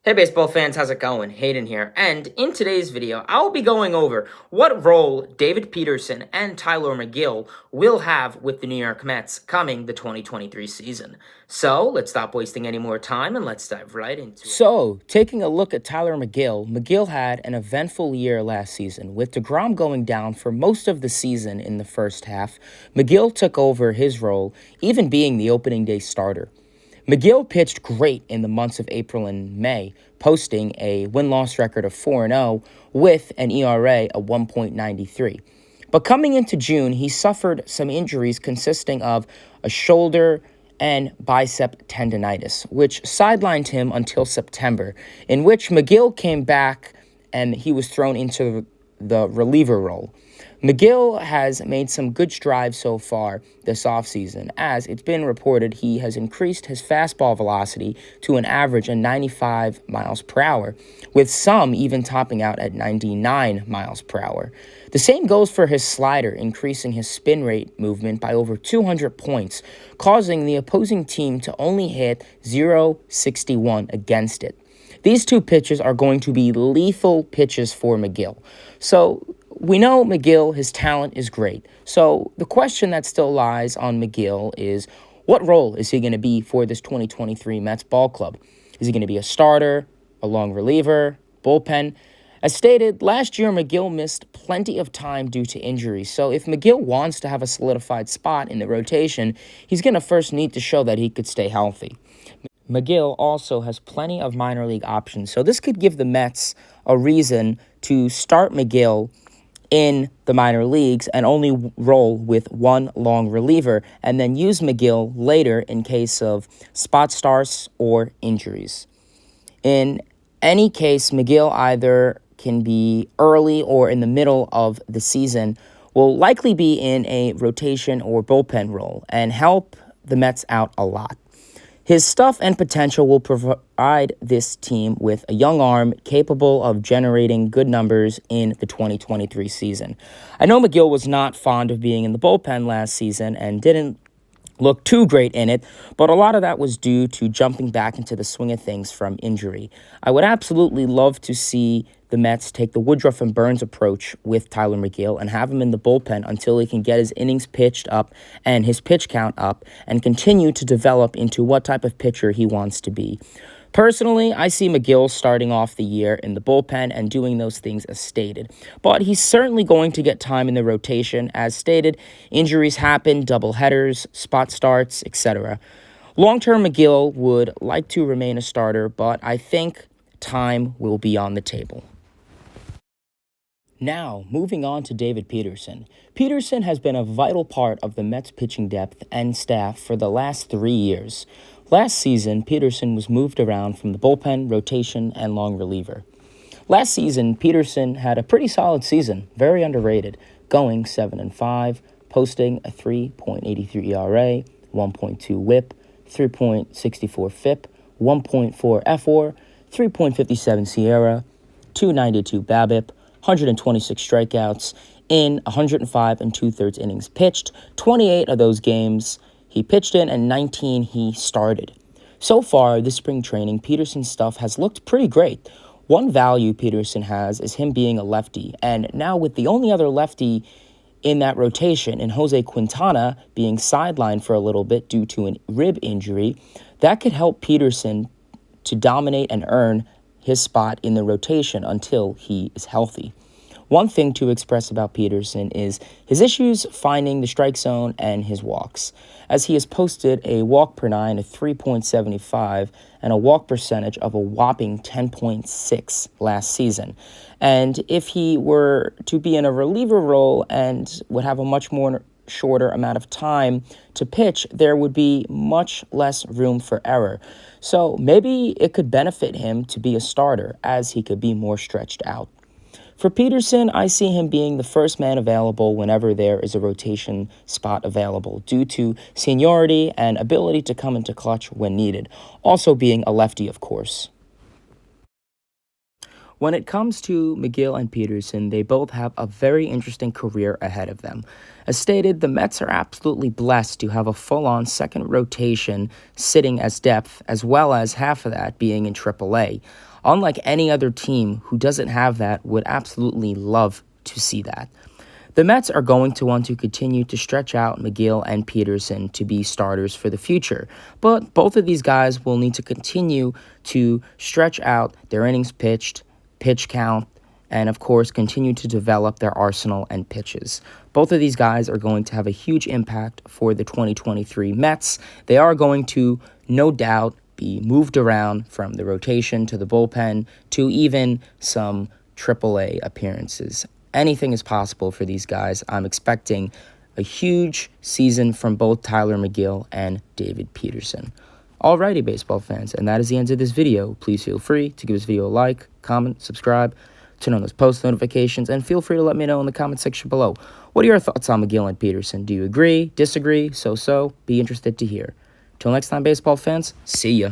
Hey baseball fans, how's it going? Hayden here, and in today's video, I'll be going over what role David Peterson and Tylor Megill will have with the New York Mets coming the 2023 season. So, let's stop wasting any more time and let's dive right into it. So, taking a look at Tylor Megill, Megill had an eventful year last season, with DeGrom going down for most of the season in the first half. Megill took over his role, even being the opening day starter. Megill pitched great in the months of April and May, posting a win-loss record of 4-0 with an ERA of 1.93. But coming into June, he suffered some injuries consisting of a shoulder and bicep tendonitis, which sidelined him until September, in which Megill came back and he was thrown into the reliever role. Megill has made some good strides so far this offseason, as it's been reported he has increased his fastball velocity to an average of 95 miles per hour, with some even topping out at 99 miles per hour. The same goes for his slider, increasing his spin rate movement by over 200 points, causing the opposing team to only hit .061 against it. These two pitches are going to be lethal pitches for Megill. So we know Megill, his talent is great. So the question that still lies on Megill is, what role is he going to be for this 2023 Mets ball club? Is he going to be a starter, a long reliever, bullpen? As stated, last year Megill missed plenty of time due to injuries. So if Megill wants to have a solidified spot in the rotation, he's going to first need to show that he could stay healthy. Megill also has plenty of minor league options, so this could give the Mets a reason to start Megill in the minor leagues and only roll with one long reliever, and then use Megill later in case of spot starts or injuries. In any case, Megill either can be early or in the middle of the season, will likely be in a rotation or bullpen role and help the Mets out a lot. His stuff and potential will provide this team with a young arm capable of generating good numbers in the 2023 season. I know Megill was not fond of being in the bullpen last season and didn't look too great in it, but a lot of that was due to jumping back into the swing of things from injury. I would absolutely love to see the Mets take the Woodruff and Burns approach with Tylor Megill and have him in the bullpen until he can get his innings pitched up and his pitch count up and continue to develop into what type of pitcher he wants to be. Personally, I see Megill starting off the year in the bullpen and doing those things as stated. But he's certainly going to get time in the rotation. As stated, injuries happen, doubleheaders, spot starts, etc. Long-term, Megill would like to remain a starter, but I think time will be on the table. Now, moving on to David Peterson. Peterson has been a vital part of the Mets pitching depth and staff for the last 3 years. Last season, Peterson was moved around from the bullpen, rotation, and long reliever. Last season, Peterson had a pretty solid season, very underrated, going 7-5, posting a 3.83 ERA, 1.2 WHIP, 3.64 FIP, 1.4 FWAR, 3.57 SIERA, 292 BABIP, 126 strikeouts in 105 2/3 innings pitched. 28 of those games he pitched in and 19 he started. So far this spring training, Peterson's stuff has looked pretty great. One value Peterson has is him being a lefty, and now with the only other lefty in that rotation, in Jose Quintana being sidelined for a little bit due to a rib injury, that could help Peterson to dominate and earn his spot in the rotation until he is healthy. One thing to express about Peterson is his issues finding the strike zone and his walks, as he has posted a walk per nine of 3.75 and a walk percentage of a whopping 10.6 last season. And if he were to be in a reliever role and would have a much more shorter amount of time to pitch, there would be much less room for error. So maybe it could benefit him to be a starter, as he could be more stretched out. For Peterson, I see him being the first man available whenever there is a rotation spot available, due to seniority and ability to come into clutch when needed, also being a lefty, of course. When it comes to Megill and Peterson, they both have a very interesting career ahead of them. As stated, the Mets are absolutely blessed to have a full-on second rotation sitting as depth, as well as half of that being in AAA. Unlike any other team who doesn't have that, would absolutely love to see that. The Mets are going to want to continue to stretch out Megill and Peterson to be starters for the future, but both of these guys will need to continue to stretch out their innings pitched, pitch count, and of course continue to develop their arsenal and pitches. Both of these guys are going to have a huge impact for the 2023 Mets. They are going to, no doubt, be moved around from the rotation to the bullpen to even some AAA appearances. Anything is possible for these guys. I'm expecting a huge season from both Tylor Megill and David Peterson. Alrighty, baseball fans, and that is the end of this video. Please feel free to give this video a like, comment, subscribe, turn on those post notifications, and feel free to let me know in the comment section below. What are your thoughts on Megill and Peterson? Do you agree, disagree, so-so? Be interested to hear. Till next time, baseball fans, see ya.